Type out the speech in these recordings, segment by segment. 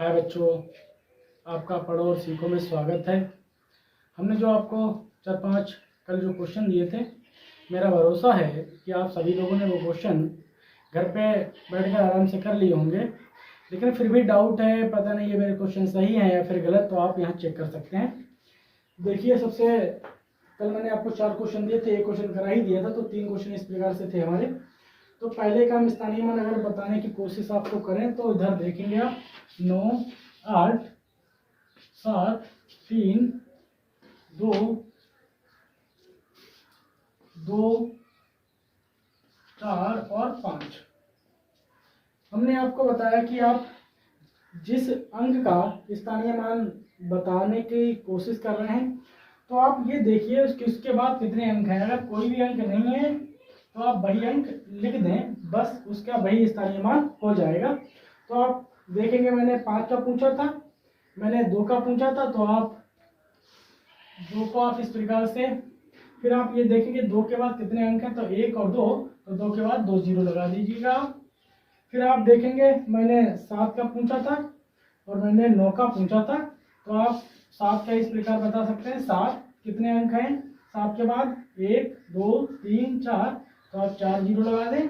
हाय बच्चों, आपका पढ़ो और सीखो में स्वागत है। हमने जो आपको 4-5 कल जो क्वेश्चन दिए थे, मेरा भरोसा है कि आप सभी लोगों ने वो क्वेश्चन घर पे बैठकर आराम से कर लिए होंगे। लेकिन फिर भी डाउट है, पता नहीं ये मेरे क्वेश्चन सही हैं या फिर गलत, तो आप यहाँ चेक कर सकते हैं। देखिए, सबसे कल मैंने आपको 4 क्वेश्चन दिए थे, एक क्वेश्चन करा ही दिया था, तो 3 क्वेश्चन इस प्रकार से थे हमारे। तो पहले का हम स्थानीय मान अगर बताने की कोशिश आपको करें तो इधर देखेंगे आप 9, 8, 7, 3, 2, 2, 4 और 5। हमने आपको बताया कि आप जिस अंक का स्थानीय मान बताने की कोशिश कर रहे हैं तो आप ये देखिए उसके बाद कितने अंक हैं। अगर कोई भी अंक नहीं है तो आप वही अंक लिख दें, बस उसका वही स्थानीय मान हो जाएगा। तो आप देखेंगे मैंने 5 का पूछा था, मैंने 2 का पूछा था, तो आप 2 को आप इस प्रकार से, फिर आप ये देखेंगे 2 के बाद कितने अंक हैं, तो 1 और 2, तो 2 के बाद 2 जीरो लगा दीजिएगा। फिर आप देखेंगे मैंने 7 का पूछा था और मैंने 9 का पूछा था, तो आप 7 का इस प्रकार बता सकते हैं। 7 कितने अंक हैं, 7 के बाद 1, 2, 3, 4, तो आप 4 जीरो लगा दें।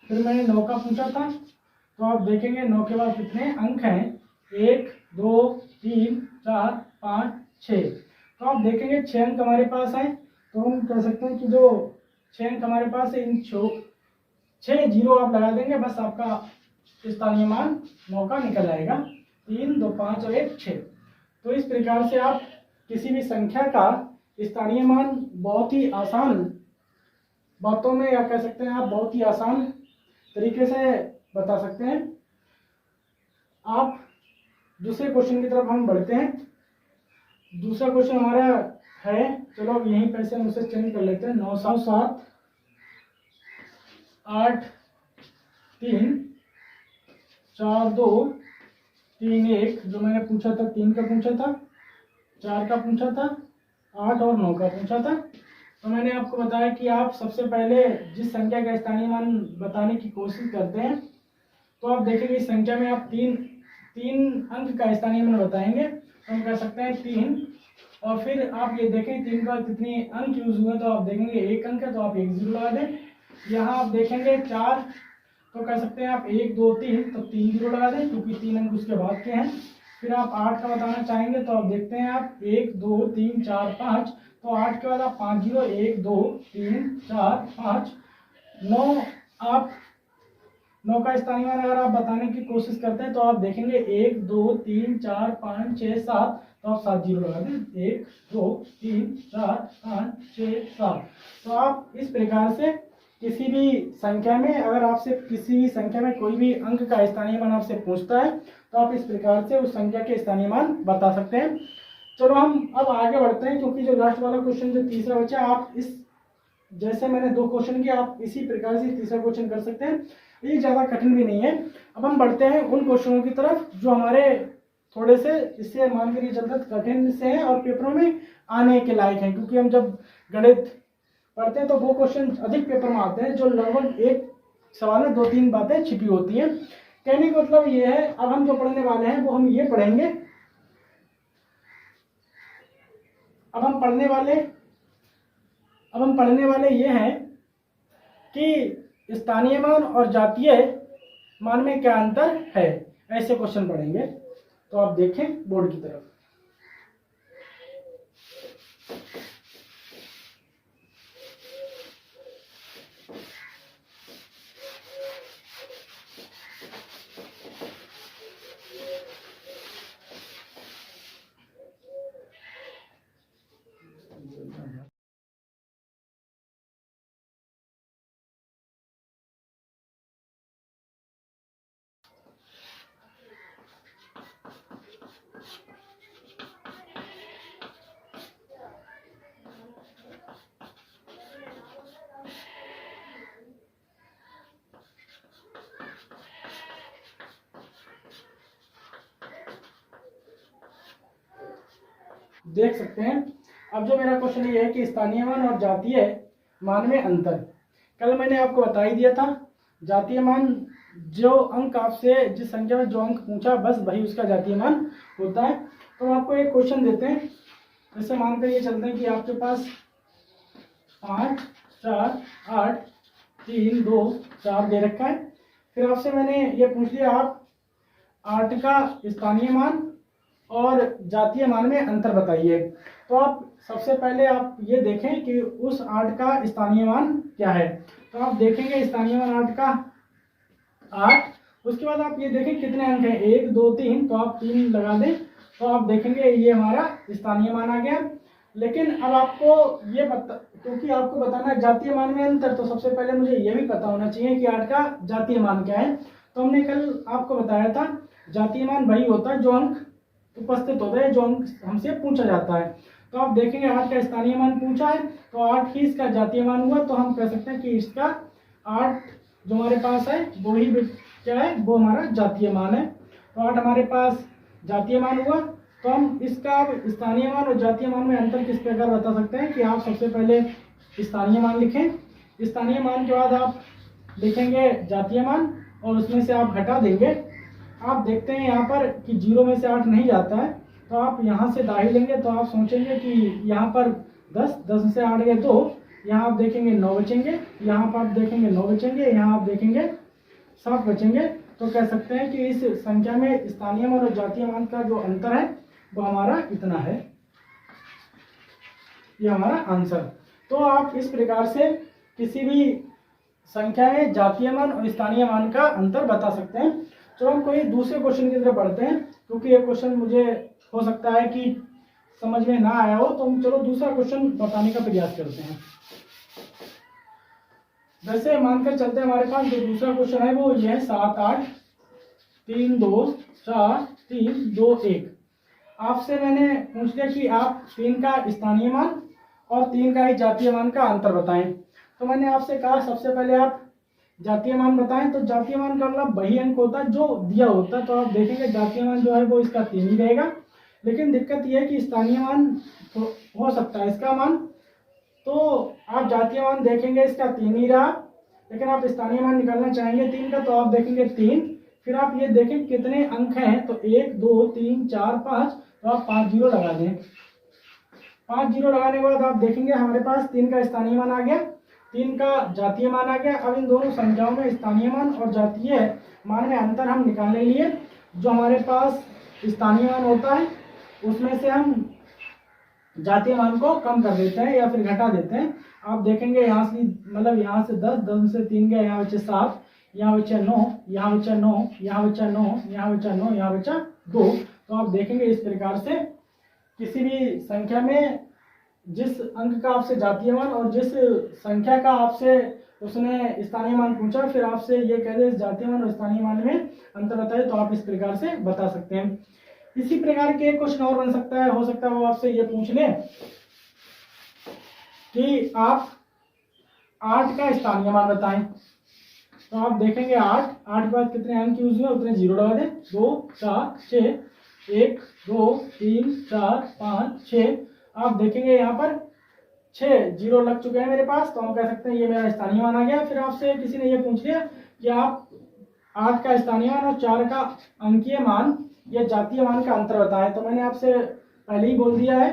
फिर मैंने 9 का पूछा था, तो आप देखेंगे 9 के बाद कितने अंक हैं, 1, 2, 3, 4, 5, 6, तो आप देखेंगे 6 अंक हमारे पास हैं। तो हम कह सकते हैं कि जो 6 अंक हमारे पास है, इन 6 जीरो आप लगा देंगे, बस आपका स्थानीय मान 9 का निकल आएगा। 3, 2, 5 और 1, 6। तो इस प्रकार से आप किसी भी संख्या का स्थानीय मान बहुत ही आसान बातों में, या कह सकते हैं आप बहुत ही आसान तरीके से बता सकते हैं। आप दूसरे क्वेश्चन की तरफ हम बढ़ते हैं। दूसरा क्वेश्चन हमारा है, चलो अब यहीं पर से हम उसे चेंज कर लेते हैं। 9, 7, 8, 3, 4, 2, 3, 1, जो मैंने पूछा था 3 का पूछा था, 4 का पूछा था, 8 और 9 का पूछा था। तो मैंने आपको बताया कि आप सबसे पहले जिस संख्या का स्थानीय मान बताने की कोशिश करते हैं, तो आप देखेंगे इस संख्या में आप तीन अंक का स्थानीय मान बताएंगे, तो हम कह सकते हैं 3। और फिर आप ये देखें 3 का कितने अंक यूज हुए, तो आप देखेंगे 1 अंक है, तो आप 1 जीरो लगा दें। यहाँ आप देखेंगे 4, तो कह सकते हैं आप 1, 2, 3, तो 3 जीरो लगा दें, क्योंकि 3 अंक उसके बाद के हैं। फिर आप 8 का बताना चाहेंगे, तो आप देखते हैं आप 1, 2, 3, 4, 5, तो 8 के बाद आप 5 जीरो, 1, 2, 3, 4, 5, 9। आप 9 का स्थानीय मान अगर आप बताने की कोशिश करते हैं, तो आप देखेंगे 1, 2, 3, 4, 5, 6, 7, तो आप 7 जीरो लगा दें। 1, 2, 3, 4, 5, 6, 7। तो आप इस प्रकार से किसी भी संख्या में, अगर आपसे किसी भी संख्या में कोई भी अंक का स्थानीय मान आपसे पूछता है, तो आप इस प्रकार से उस संख्या के स्थानीय मान बता सकते हैं। चलो हम अब आगे बढ़ते हैं, क्योंकि जो लास्ट वाला क्वेश्चन जो तीसरा बचा, आप इस जैसे मैंने 2 क्वेश्चन किए, आप इसी प्रकार से तीसरा क्वेश्चन कर सकते हैं। ये ज़्यादा कठिन भी नहीं है। अब हम बढ़ते हैं उन क्वेश्चनों की तरफ जो हमारे थोड़े से, इससे मान के लिए चलते कठिन से हैं और पेपरों में आने के लायक हैं, क्योंकि हम जब गणित पढ़ते हैं तो वो क्वेश्चन अधिक पेपर में आते हैं जो लगभग एक सवाल में 2-3 बातें छिपी होती हैं। कहने का मतलब ये है, अब हम जो पढ़ने वाले हैं वो हम ये पढ़ेंगे, अब हम पढ़ने वाले ये हैं कि स्थानीय मान और जातीय मान में क्या अंतर है, ऐसे क्वेश्चन पढ़ेंगे। तो आप देखें बोर्ड की तरफ। देख सकते हैं, अब जो मेरा क्वेश्चन ये है कि स्थानीय मान और जातीय मान में अंतर। कल मैंने आपको बता ही दिया था जातीय मान जो अंक आपसे, जिस संख्या में जो अंक पूछा बस वही उसका जातीय मान होता है। तो आपको एक क्वेश्चन देते हैं, जैसे मानकर ये चलते हैं कि आपके पास 5 4 8 3 2 4 दे रखा है। फिर आपसे मैंने ये पूछ लिया आप 8 का स्थानीय मान और जातीय मान में अंतर बताइए। तो आप सबसे पहले आप ये देखें कि उस 8 का स्थानीय मान क्या है। तो आप देखेंगे स्थानीय मान 8 का 8, उसके बाद आप ये देखें कितने अंक हैं, 1 2 3, तो आप 3 लगा दें तो आप देखेंगे ये हमारा स्थानीय मान आ गया। लेकिन अब आपको ये क्योंकि आपको बताना है जातीय मान में अंतर, तो सबसे पहले मुझे ये भी पता होना चाहिए कि 8 का जातीय मान क्या है। तो हमने कल आपको बताया था जातीय मान वही होता है जो अंक उपस्थित होता है, जो अंक हमसे पूछा जाता है। तो आप देखेंगे 8 का स्थानीय मान पूछा है तो 8 ही इसका जातीय मान हुआ। तो हम कह सकते हैं कि इसका 8 जो हमारे पास है वो ही क्या है, वो हमारा जातीय मान है। तो 8 हमारे पास जातीय मान हुआ। तो हम इसका स्थानीय मान और जातीय मान में अंतर किस प्रकार बता सकते हैं कि आप सबसे पहले स्थानीय मान लिखें, स्थानीय मान के बाद आप लिखेंगे जातीय मान और उसमें से आप घटा देंगे। आप देखते हैं यहाँ पर कि 0 में से 8 नहीं जाता है, तो आप यहाँ से दाही लेंगे तो आप सोचेंगे कि यहाँ पर 10 से 8 गए 2, यहाँ आप देखेंगे 9 बचेंगे, यहाँ पर आप देखेंगे 9 बचेंगे, यहाँ आप देखेंगे 7 बचेंगे। तो कह सकते हैं कि इस संख्या में स्थानीय मान और जातीय मान का जो अंतर है वो हमारा इतना है, ये हमारा आंसर। तो आप इस प्रकार से किसी भी संख्या में जातीय मान और स्थानीय मान का अंतर बता सकते हैं। चलो हम कोई दूसरे क्वेश्चन की तरफ बढ़ते हैं, क्योंकि ये क्वेश्चन मुझे हो सकता है कि समझ में ना आया हो, तो हम चलो दूसरा क्वेश्चन बताने का प्रयास करते हैं। वैसे मानकर चलते हैं हमारे पास जो दूसरा क्वेश्चन है वो ये है 7 8 3 2 4 3 2 1। आपसे मैंने पूछ लिया कि आप 3 का स्थानीय मान और 3 का ही जातीय मान का अंतर बताएं। तो मैंने आपसे कहा सबसे पहले आप जातीय मान बताएं। तो जातीय मान का मतलब वही अंक होता है जो दिया होता है। तो आप देखेंगे जातीय मान जो है वो इसका 3 ही रहेगा, लेकिन दिक्कत यह है कि स्थानीय मान तो हो सकता है इसका मान, तो आप जातीय मान देखेंगे इसका 3 ही रहा, लेकिन आप स्थानीय मान निकालना चाहेंगे 3 का, तो आप देखेंगे 3। फिर आप ये देखें कितने अंक हैं, तो 1 2 3 4 5, तो आप 5 जीरो लगा दें। 5 जीरो लगाने के बाद आप देखेंगे हमारे पास 3 का स्थानीय मान आ गया, 3 का जातीय मान आ गया। अब इन दोनों संख्याओं में स्थानीय मान और जातीय मान में अंतर हम निकालने के लिए जो हमारे पास स्थानीय मान होता है उसमें से हम जातीय मान को कम कर देते हैं या फिर घटा देते हैं। आप देखेंगे यहाँ से मतलब यहाँ से 10 10 से 3 गया, यहाँ बचे 7, यहाँ बचा 9, यहाँ बचा 9, यहाँ बचा 9, यहाँ बचा 9, यहाँ बचा 2। तो आप देखेंगे इस प्रकार से किसी भी संख्या में जिस अंक का आपसे जातीय मान और जिस संख्या का आपसे उसने स्थानीय मान पूछा, फिर आपसे ये कह दे जातीय मान और स्थानीय मान में अंतर बताए, तो आप इस प्रकार से बता सकते हैं। इसी प्रकार के क्वेश्चन और बन सकता है, हो सकता है वो आपसे ये पूछ ले कि आप 8 का स्थानीय मान बताएं। तो आप देखेंगे 8 के बाद कितने अंक यूज हुए उतने जीरो लगा दें, 2 4 6, 1 2 3 4 5 6। आप देखेंगे यहाँ पर 6 जीरो लग चुके हैं मेरे पास, तो हम कह सकते हैं ये मेरा स्थानीय मान आ गया। फिर आपसे किसी ने ये पूछ लिया कि आप 8 का स्थानीय मान और 4 का अंकीय मान या जातीय मान का अंतर बताएं। तो मैंने आपसे पहले ही बोल दिया है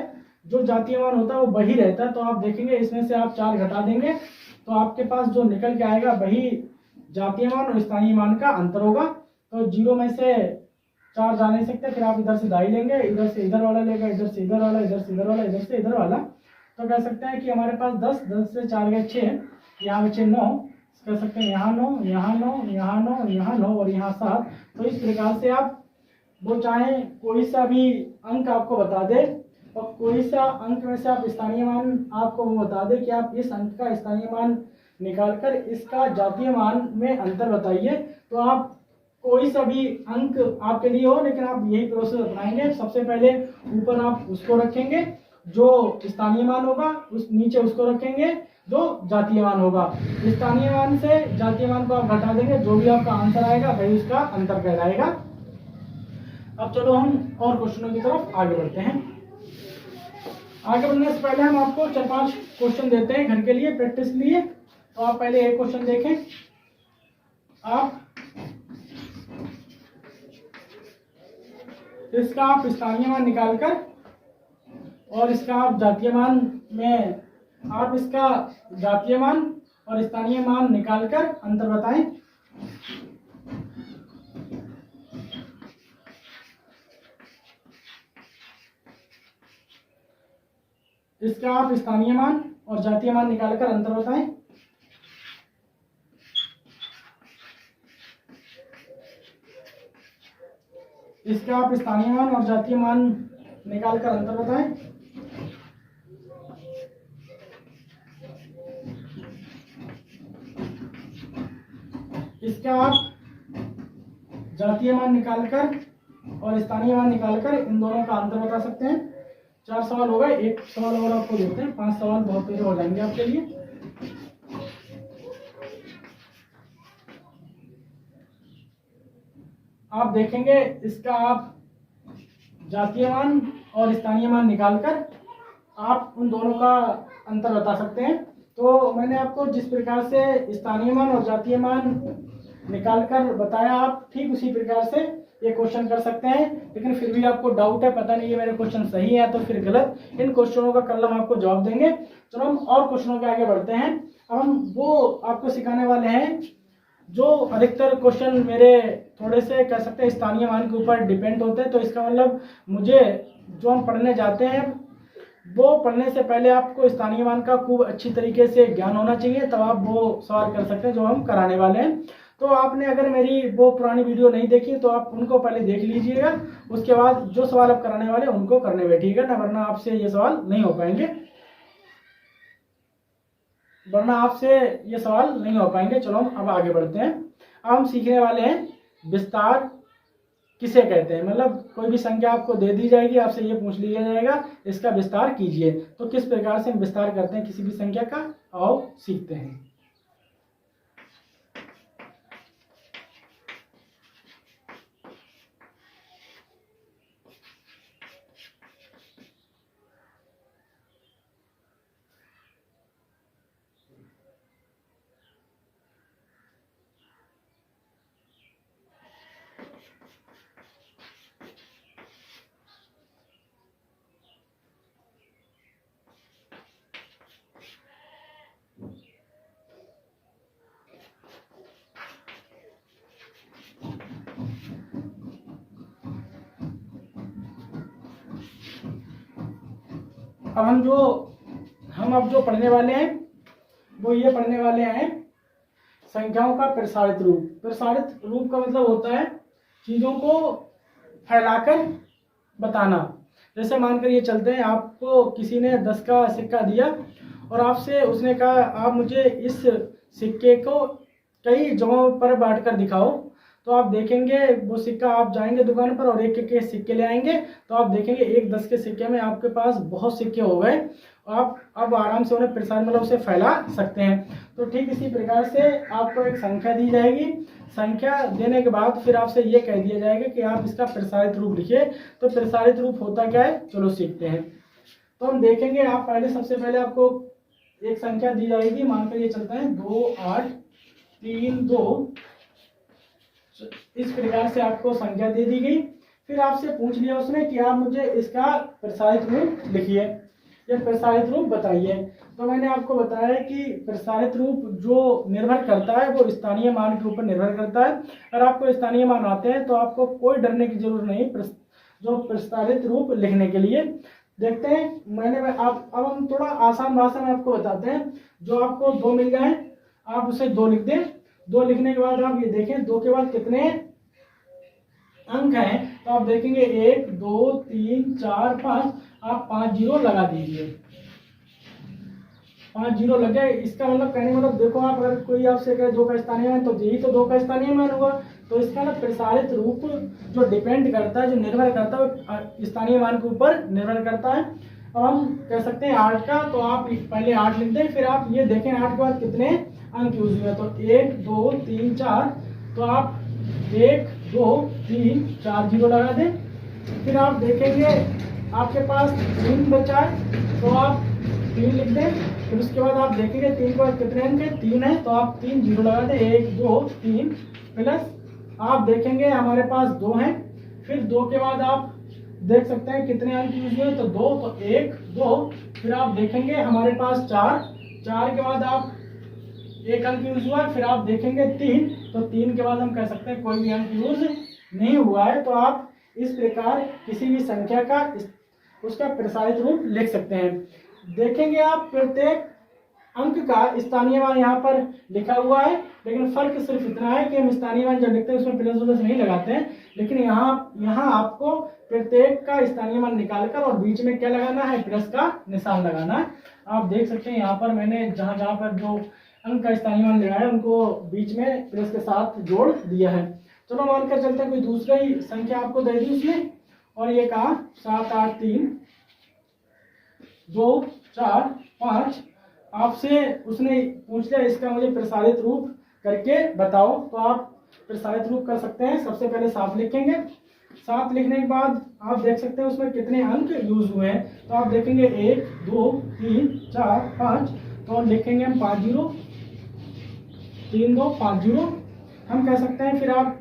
जो जातीय मान होता है वो वही रहता है। तो आप देखेंगे इसमें से आप 4 घटा देंगे तो आपके पास जो निकल के आएगा वही जातीय मान और स्थानीय मान का अंतर होगा। तो 0 में से 4 जा नहीं सकते, फिर आप इधर से दाई लेंगे, इधर से इधर वाला लेगा, इधर से इधर वाला, इधर से इधर वाला, इधर से इधर वाला। तो कह सकते हैं कि हमारे पास 10 10 से 4 गए 6, यहाँ बचे 9, कह सकते हैं यहाँ 9 यहाँ 9 यहाँ 9 यहाँ 9 और यहाँ 7। तो इस प्रकार से आप वो चाहे कोई सा भी अंक आपको बता दे और कोई सा अंक में से आप स्थानीय मान आपको वो बता दे कि आप इस अंक का स्थानीय मान निकालकर इसका जातीय मान में अंतर बताइए। तो आप कोई सा भी अंक आपके लिए हो, लेकिन आप यही प्रोसेस अपनाएंगे। सबसे पहले ऊपर आप उसको रखेंगे जो स्थानीय मान होगा, उस नीचे उसको रखेंगे जो जातीय मान होगा। स्थानीय मान से जातीय मान को आप घटा देंगे, जो भी आपका आंसर आएगा वही उसका अंतर कहलाएगा। अब चलो हम और क्वेश्चनों की तरफ आगे बढ़ते हैं। आगे बढ़ने से पहले हम आपको 4-5 क्वेश्चन देते हैं घर के लिए प्रैक्टिस के लिए। तो आप पहले एक क्वेश्चन देखें। आप इसका आप स्थानीय मान निकालकर और इसका आप जातीय मान में आप इसका जातीय मान और स्थानीय मान निकालकर अंतर बताएं। इसका आप स्थानीय मान और जातीय मान निकालकर अंतर बताएं। इसका आप स्थानीय मान और जातीय मान निकालकर अंतर बताएं। इसका आप जातीय मान निकालकर और स्थानीय मान निकालकर इन दोनों का अंतर बता सकते हैं। 4 सवाल हो गए, एक सवाल और आपको देते हैं। 5 सवाल बहुत तेज हो जाएंगे आपके लिए। आप देखेंगे इसका आप जातीय मान और स्थानीय मान निकालकर आप उन दोनों का अंतर बता सकते हैं। तो मैंने आपको जिस प्रकार से स्थानीय मान और जातीय मान निकालकर बताया, आप ठीक उसी प्रकार से ये क्वेश्चन कर सकते हैं। लेकिन फिर भी आपको डाउट है, पता नहीं ये मेरे क्वेश्चन सही है तो फिर गलत, इन क्वेश्चनों का कल हम आपको जवाब देंगे। चलो हम और क्वेश्चनों के आगे बढ़ते हैं। अब हम वो आपको सिखाने वाले हैं जो अधिकतर क्वेश्चन मेरे थोड़े से कह सकते हैं स्थानीय मान के ऊपर डिपेंड होते हैं। तो इसका मतलब मुझे जो हम पढ़ने जाते हैं वो पढ़ने से पहले आपको स्थानीय मान का खूब अच्छी तरीके से ज्ञान होना चाहिए, तब आप वो सवाल कर सकते हैं जो हम कराने वाले हैं। तो आपने अगर मेरी वो पुरानी वीडियो नहीं देखी तो आप उनको पहले देख लीजिएगा, उसके बाद जो सवाल आप कराने वाले उनको करने बैठिएगा ना, वरना आपसे ये सवाल नहीं हो पाएंगे, चलो हम अब आगे बढ़ते हैं। अब हम सीखने वाले हैं विस्तार किसे कहते हैं। मतलब कोई भी संख्या आपको दे दी जाएगी, आपसे ये पूछ लिया जाएगा इसका विस्तार कीजिए, तो किस प्रकार से हम विस्तार करते हैं किसी भी संख्या का, आओ सीखते हैं। अब हम अब जो पढ़ने वाले हैं वो ये पढ़ने वाले हैं संख्याओं का प्रसारित रूप। प्रसारित रूप का मतलब होता है चीजों को फैलाकर बताना। जैसे मानकर ये चलते हैं, आपको किसी ने 10 का सिक्का दिया और आपसे उसने कहा आप मुझे इस सिक्के को कई जगहों पर बांट कर दिखाओ। तो आप देखेंगे वो सिक्का, आप जाएंगे दुकान पर और एक एक सिक्के ले आएंगे, तो आप देखेंगे एक 10 के सिक्के में आपके पास बहुत सिक्के हो गए। आप अब आराम से उन्हें प्रसार मतलब उसे फैला सकते हैं। तो ठीक इसी प्रकार से आपको एक संख्या दी जाएगी, संख्या देने के बाद फिर आपसे ये कह दिया जाएगा कि आप इसका प्रसारित रूप लिखिए। तो प्रसारित रूप होता क्या है, चलो सीखते हैं। तो हम देखेंगे, आप सबसे पहले आपको एक संख्या दी जाएगी, मानकर ये चलता है 2 8 3 2, इस प्रकार से आपको संख्या दे दी गई। फिर आपसे पूछ लिया उसने कि आप मुझे इसका प्रसारित रूप लिखिए या प्रसारित रूप बताइए। तो मैंने आपको बताया कि प्रसारित रूप जो निर्भर करता है वो स्थानीय मान के ऊपर निर्भर करता है। अगर आपको स्थानीय मान आते हैं तो आपको कोई डरने की जरूरत नहीं जो प्रसारित रूप लिखने के लिए। देखते हैं, अब हम थोड़ा आसान भाषा में आपको बताते हैं। जो आपको 2 मिल जाए आप उसे 2 लिख दें। 2 लिखने के बाद आप ये देखें 2 के बाद कितने अंक हैं, तो आप देखेंगे 1 2 3 4 5, आप 5 जीरो लगा दीजिए। 5 जीरो लग गए, इसका मतलब कहने मतलब देखो, आप अगर कोई आपसे कहे 2 का स्थानीय मान, तो यही तो 2 का स्थानीय मान हुआ। तो इसका मतलब प्रसारित रूप जो डिपेंड करता है, जो निर्भर करता है स्थानीय मान के ऊपर निर्भर करता है। अब हम कह सकते हैं 8 का, तो आप पहले 8 लिख दें, फिर आप ये देखें 8 के बाद कितने अंक यूज हुए। तो 1 2 3 4, तो आप 1 2 3 4 जीरो लगा दें। फिर आप देखेंगे आपके पास 3 बचा है, तो आप 3 लिख दें। फिर उसके बाद आप देखेंगे 3 के बाद कितने अंक है, 3 है, तो आप 3 जीरो लगा दें। 1 2 3 प्लस आप देखेंगे हमारे पास 2 हैं, फिर 2 के बाद आप देख सकते हैं कितने अंक यूज हुए, तो 2, तो 1 2, फिर आप देखेंगे हमारे पास 4 के बाद आप 1 अंक यूज हुआ, फिर आप देखेंगे 3, तो 3 के बाद हम कह सकते हैं कोई भी अंक यूज नहीं हुआ है। तो आप इस प्रकार किसी भी संख्या का उसका प्रसारित रूप लिख सकते हैं। देखेंगे आप प्रत्येक अंक का स्थानीय मान यहाँ पर लिखा हुआ है, लेकिन फर्क सिर्फ इतना है कि हम स्थानीय मान जब लिखते हैं उसमें प्लस उलस नहीं लगाते हैं, लेकिन यहाँ आपको प्रत्येक का स्थानीय मान निकालकर और बीच में क्या लगाना है, प्लस का निशान लगाना है। आप देख सकते हैं यहाँ पर मैंने जहाँ पर जो अंक का स्थानीय मान लगाया उनको बीच में प्लस के साथ जोड़ दिया है। चलो मानकर चलते हैं कोई दूसरा ही संख्या आपको दे दी उसने, और ये कहा 7 8 3 2 4 5, आपसे उसने पूछ लिया इसका मुझे प्रसारित रूप करके बताओ, तो आप प्रसारित रूप कर सकते हैं। सबसे पहले 7 लिखेंगे, 7 लिखने के बाद आप देख सकते हैं उसमें कितने अंक यूज हुए हैं, तो आप देखेंगे 1 2 3 4 5, तो लिखेंगे हम 5 0 3 2 5 0 हम कह सकते हैं। फिर आप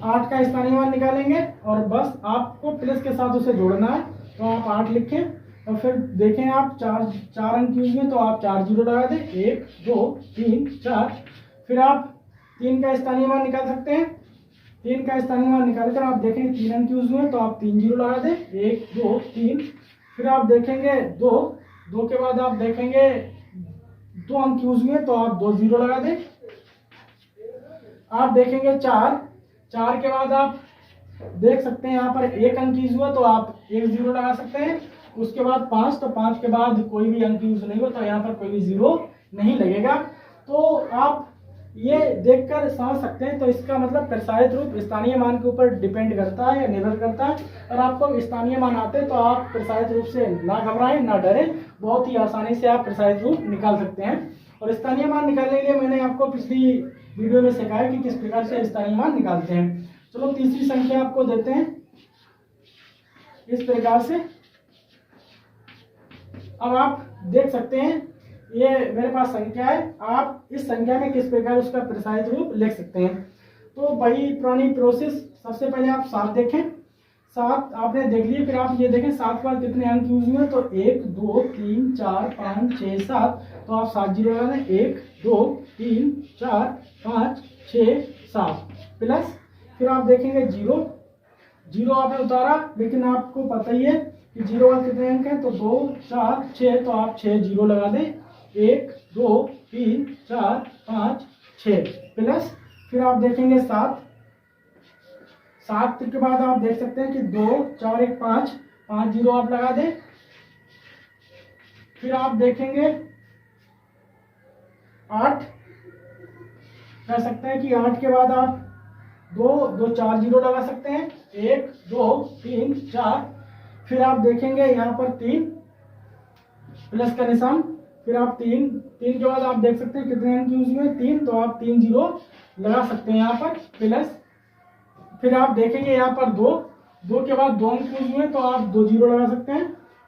8 का स्थानीय मान निकालेंगे और बस आपको प्लस के साथ उसे जोड़ना है, तो आप 8 लिखें और फिर देखें आप 4 अंक यूज में, तो आप 4 0 लगा दें, 1 2 3 4। फिर आप 3 का स्थानीय मान निकाल सकते हैं, 3 का स्थानीय मान निकालकर आप देखेंगे 3 अंक यूज हुए, तो आप 3 0 लगा दें, 1 2 3। फिर आप देखेंगे 2 के बाद आप देखेंगे 2 अंक यूज हुए, तो आप 2 0 लगा दें। आप देखेंगे 4 के बाद आप देख सकते हैं यहाँ पर 1 अंक यूज हुआ, तो आप 1 0 लगा सकते हैं। उसके बाद 5, तो 5 के बाद कोई भी अंक यूज नहीं हुआ, तो यहाँ पर कोई भी 0 नहीं लगेगा। तो आप ये देखकर समझ सकते हैं, तो इसका मतलब प्रसारित रूप स्थानीय मान के ऊपर डिपेंड करता है या निर्भर करता है। और आपको स्थानीय मान आते हैं तो आप प्रसारित रूप से ना घबराएं ना डरें, बहुत ही आसानी से आप प्रसारित रूप निकाल सकते हैं। और स्थानीय मान निकालने के लिए मैंने आपको पिछली वीडियो में सिखाया कि किस प्रकार से स्थानीय मान निकालते हैं। चलो तीसरी संख्या आपको देते हैं इस प्रकार से। अब आप देख सकते हैं ये मेरे पास संख्या है, आप इस संख्या में किस प्रकार उसका प्रसारित रूप लिख सकते हैं। तो वही पुरानी प्रोसेस, सबसे पहले आप 7 देखें, 7 आपने देख लिए, फिर आप ये देखें 7 के बाद कितने अंक यूज हुए, तो 1 2 3 4 5 6 7, तो आप 7 0 लगा दें, 1 2 3 4 5 6 7 प्लस। फिर आप देखेंगे 0 आपने उतारा, लेकिन आपको पता ही है कि 0 का कितने अंक हैं, तो 2 4 6, तो आप 6 0 लगा दें, 1 2 3 4 5 6 प्लस। फिर आप देखेंगे 7 के बाद आप देख सकते हैं कि 2 4 1 5 5 0 आप लगा दें। फिर आप देखेंगे 8, कह सकते हैं कि 8 के बाद आप 2 2 4 0 लगा सकते हैं, 1 2 3 4। फिर आप देखेंगे यहाँ पर 3 प्लस का निशान, फिर आप 3 के बाद आप देख सकते हैं कितने अंक यूज हुए, 3, तो आप 3 0 लगा सकते हैं यहाँ पर प्लस। फिर आप देखेंगे यहाँ पर 2 के बाद 2 अंक यूज हुए, तो आप 2 0 लगा सकते हैं।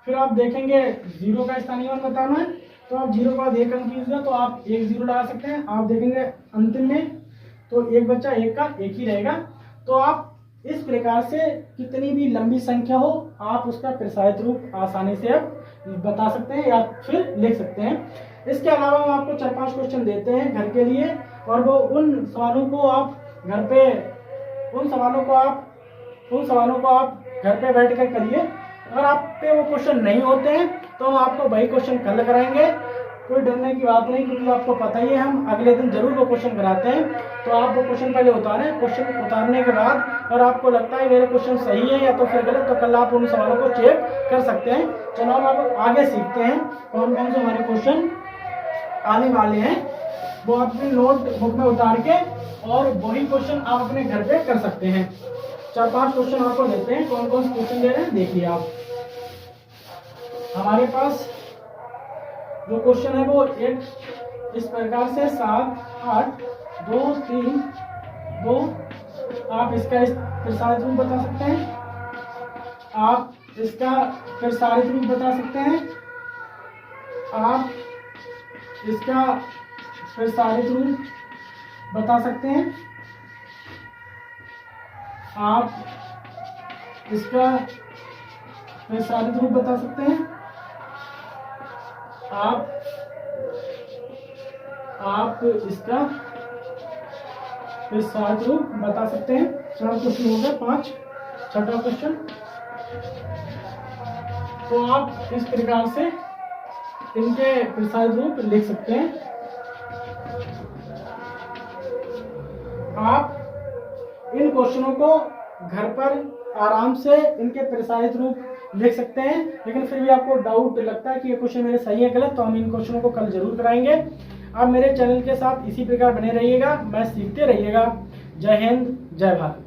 फिर आप देखेंगे 0 का स्थानीय मान बताना है, तो आप 0 के बाद 1 अंक यूज हुआ, तो आप 1 0 लगा सकते हैं। आप देखेंगे अंतिम में तो 1 बच्चा 1 का 1 ही रहेगा। तो आप इस प्रकार से कितनी भी लंबी संख्या हो आप उसका प्रसारित रूप आसानी से आप बता सकते हैं या फिर लिख सकते हैं। इसके अलावा हम आपको 4-5 क्वेश्चन देते हैं घर के लिए, और वो उन सवालों को आप घर पे घर पे बैठ कर करिए। अगर आप पे वो क्वेश्चन नहीं होते हैं तो हम आपको वही क्वेश्चन कल कराएंगे, कोई डरने की बात नहीं, क्योंकि आपको पता ही है हम अगले दिन जरूर वो क्वेश्चन कराते हैं। तो आप वो क्वेश्चन पहले उतारें, क्वेश्चन उतारने के बाद अगर आपको लगता है मेरे क्वेश्चन सही है या तो फिर गलत, तो कल आप उन सवालों को चेक कर सकते हैं। चलो हम आप आगे सीखते हैं कौन कौन से हमारे क्वेश्चन आने वाले हैं, वो अपनी नोट बुक में उतार के और वही क्वेश्चन आप अपने घर पे कर सकते हैं। 4-5 क्वेश्चन आपको देते हैं, कौन कौन से क्वेश्चन दे रहे हैं देखिए आप। हमारे पास जो क्वेश्चन है वो एक इस प्रकार से 7 8 2 3 2, आप इसका प्रसारित रूप बता सकते हैं, आप इसका प्रसारित रूप बता सकते हैं, आप इसका प्रसारित रूप बता सकते हैं। आप इसका प्रसारित रूप बता सकते हैं? आप इसका प्रसारित रूप बता सकते हैं? 4 क्वेश्चन हो गए, 5। छठा क्वेश्चन, तो आप इस प्रकार से इनके प्रसारित रूप लिख सकते हैं। आप इन क्वेश्चनों को घर पर आराम से इनके प्रसारित रूप लिख सकते हैं, लेकिन फिर भी आपको डाउट लगता है कि ये क्वेश्चन मेरे सही है गलत, तो हम इन क्वेश्चनों को कल जरूर कराएंगे। आप मेरे चैनल के साथ इसी प्रकार बने रहिएगा, मैं सीखते रहिएगा। जय हिंद, जय भारत।